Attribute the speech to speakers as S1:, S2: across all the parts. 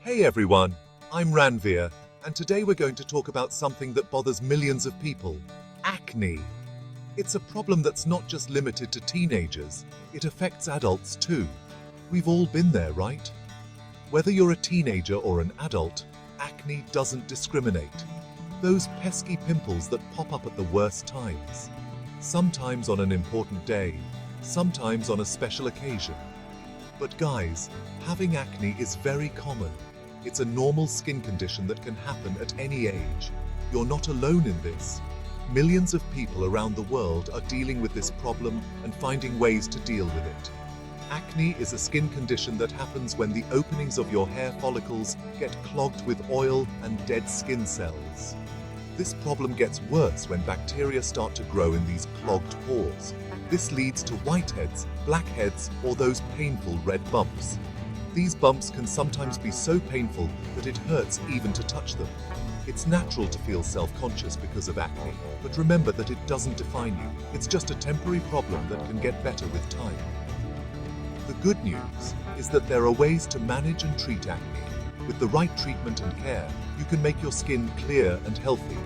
S1: Hey everyone, I'm Ranveer, and today we're going to talk about something that bothers millions of people: acne. It's a problem that's not just limited to teenagers, it affects adults too. We've all been there, right? Whether you're a teenager or an adult, acne doesn't discriminate. Those pesky pimples that pop up at the worst times. Sometimes on an important day, sometimes on a special occasion. But guys, having acne is very common. It's a normal skin condition that can happen at any age. You're not alone in this. Millions of people around the world are dealing with this problem and finding ways to deal with it. Acne is a skin condition that happens when the openings of your hair follicles get clogged with oil and dead skin cells. This problem gets worse when bacteria start to grow in these clogged pores. This leads to whiteheads, blackheads, or those painful red bumps. These bumps can sometimes be so painful that it hurts even to touch them. It's natural to feel self-conscious because of acne, but remember that it doesn't define you. It's just a temporary problem that can get better with time. The good news is that there are ways to manage and treat acne. With the right treatment and care, you can make your skin clear and healthy.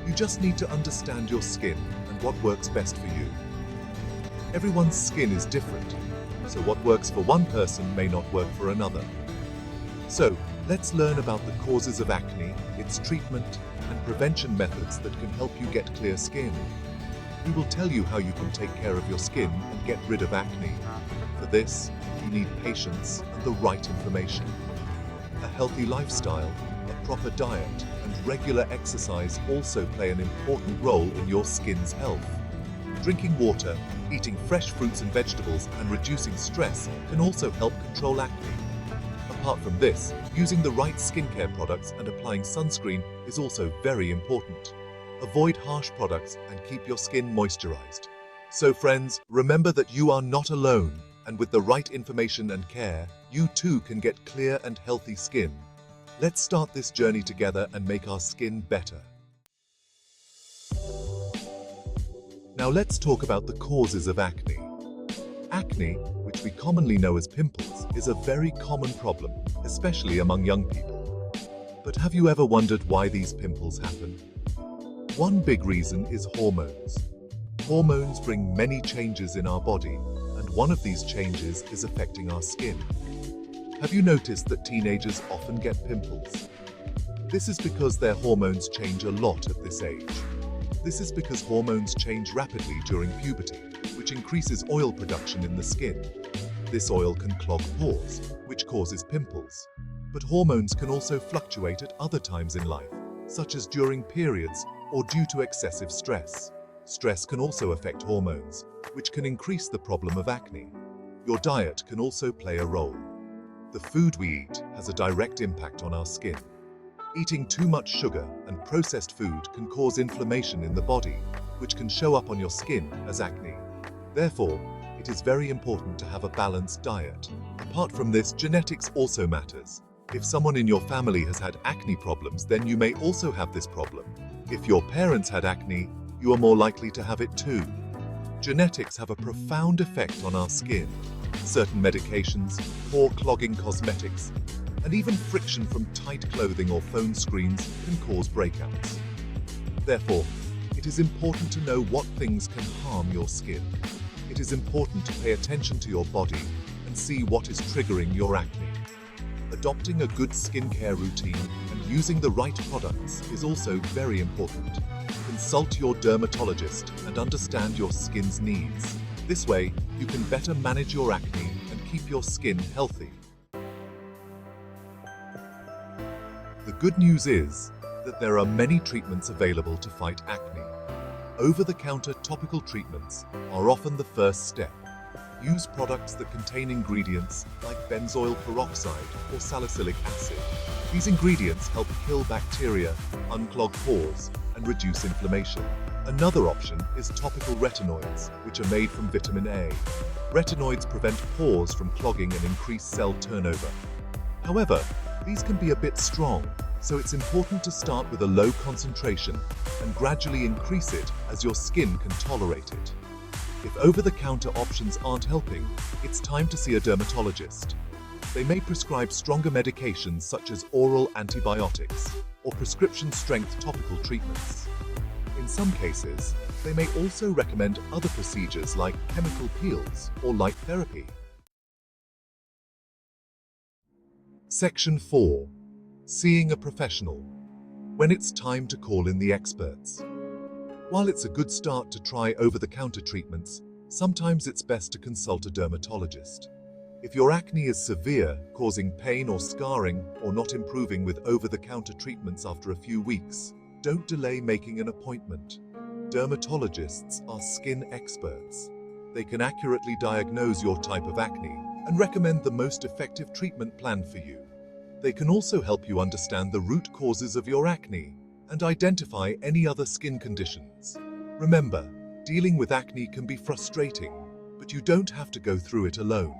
S1: You just need to understand your skin and what works best for you. Everyone's skin is different, so what works for one person may not work for another. So, let's learn about the causes of acne, its treatment, and prevention methods that can help you get clear skin. We will tell you how you can take care of your skin and get rid of acne. For this, you need patience and the right information. A healthy lifestyle, a proper diet, and regular exercise also play an important role in your skin's health. Drinking water, eating fresh fruits and vegetables, and reducing stress can also help control acne. Apart from this, using the right skincare products and applying sunscreen is also very important. Avoid harsh products and keep your skin moisturized. So friends, remember that you are not alone, and with the right information and care, you too can get clear and healthy skin. Let's start this journey together and make our skin better. Now let's talk about the causes of acne. Acne, which we commonly know as pimples, is a very common problem, especially among young people. But have you ever wondered why these pimples happen? One big reason is hormones. Hormones bring many changes in our body, and one of these changes is affecting our skin. Have you noticed that teenagers often get pimples? This is because their hormones change a lot at this age. This is because hormones change rapidly during puberty, which increases oil production in the skin. This oil can clog pores, which causes pimples. But hormones can also fluctuate at other times in life, such as during periods or due to excessive stress. Stress can also affect hormones, which can increase the problem of acne. Your diet can also play a role. The food we eat has a direct impact on our skin. Eating too much sugar and processed food can cause inflammation in the body, which can show up on your skin as acne. Therefore, it is very important to have a balanced diet. Apart from this, genetics also matters. If someone in your family has had acne problems, then you may also have this problem. If your parents had acne, you are more likely to have it too. Genetics have a profound effect on our skin. Certain medications, pore clogging cosmetics, and even friction from tight clothing or phone screens can cause breakouts. Therefore, it is important to know what things can harm your skin. It is important to pay attention to your body and see what is triggering your acne. Adopting a good skincare routine and using the right products is also very important. Consult your dermatologist and understand your skin's needs. This way, you can better manage your acne and keep your skin healthy. The good news is that there are many treatments available to fight acne. Over-the-counter topical treatments are often the first step. Use products that contain ingredients like benzoyl peroxide or salicylic acid. These ingredients help kill bacteria, unclog pores, and reduce inflammation. Another option is topical retinoids, which are made from vitamin A. Retinoids prevent pores from clogging and increase cell turnover. However, these can be a bit strong, so it's important to start with a low concentration and gradually increase it as your skin can tolerate it. If over-the-counter options aren't helping, it's time to see a dermatologist. They may prescribe stronger medications such as oral antibiotics or prescription-strength topical treatments. In some cases, they may also recommend other procedures like chemical peels or light therapy. Section 4. Seeing a professional. When it's time to call in the experts. While it's a good start to try over-the-counter treatments, sometimes it's best to consult a dermatologist. If your acne is severe, causing pain or scarring, or not improving with over-the-counter treatments after a few weeks, don't delay making an appointment. Dermatologists are skin experts. They can accurately diagnose your type of acne and recommend the most effective treatment plan for you. They can also help you understand the root causes of your acne and identify any other skin conditions. Remember, dealing with acne can be frustrating, but you don't have to go through it alone.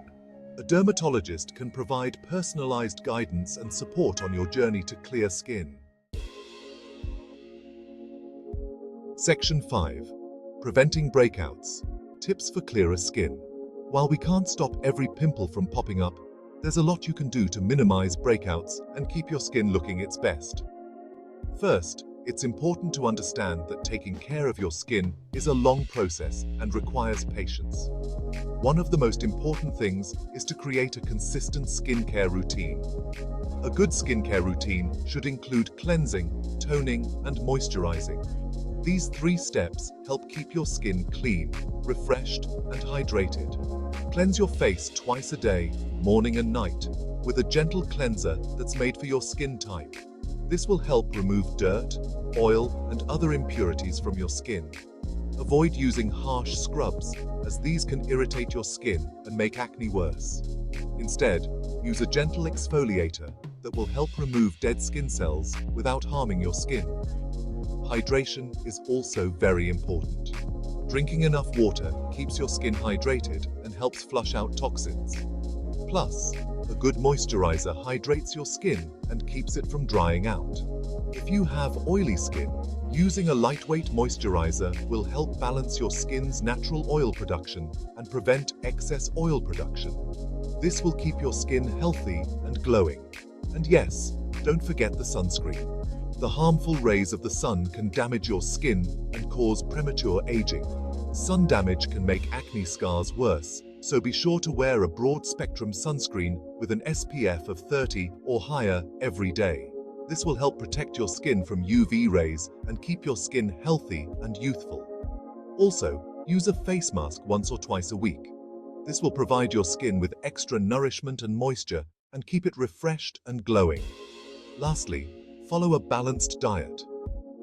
S1: A dermatologist can provide personalized guidance and support on your journey to clear skin. Section 5. Preventing breakouts. Tips for clearer skin. While we can't stop every pimple from popping up, there's a lot you can do to minimize breakouts and keep your skin looking its best. First, it's important to understand that taking care of your skin is a long process and requires patience. One of the most important things is to create a consistent skincare routine. A good skincare routine should include cleansing, toning, and moisturizing. These 3 steps help keep your skin clean, refreshed, and hydrated. Cleanse your face twice a day, morning and night, with a gentle cleanser that's made for your skin type. This will help remove dirt, oil, and other impurities from your skin. Avoid using harsh scrubs, as these can irritate your skin and make acne worse. Instead, use a gentle exfoliator that will help remove dead skin cells without harming your skin. Hydration is also very important. Drinking enough water keeps your skin hydrated and helps flush out toxins. Plus, a good moisturizer hydrates your skin and keeps it from drying out. If you have oily skin, using a lightweight moisturizer will help balance your skin's natural oil production and prevent excess oil production. This will keep your skin healthy and glowing. And yes, don't forget the sunscreen. The harmful rays of the sun can damage your skin and cause premature aging. Sun damage can make acne scars worse, so be sure to wear a broad-spectrum sunscreen with an SPF of 30 or higher every day. This will help protect your skin from UV rays and keep your skin healthy and youthful. Also, use a face mask once or twice a week. This will provide your skin with extra nourishment and moisture and keep it refreshed and glowing. Lastly, follow a balanced diet.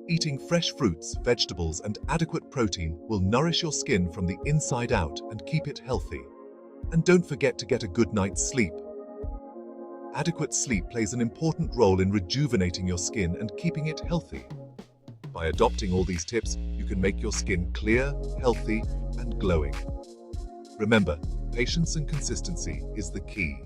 S1: Eating fresh fruits, vegetables, and adequate protein will nourish your skin from the inside out and keep it healthy. And don't forget to get a good night's sleep. Adequate sleep plays an important role in rejuvenating your skin and keeping it healthy. By adopting all these tips, you can make your skin clear, healthy, and glowing. Remember, patience and consistency is the key.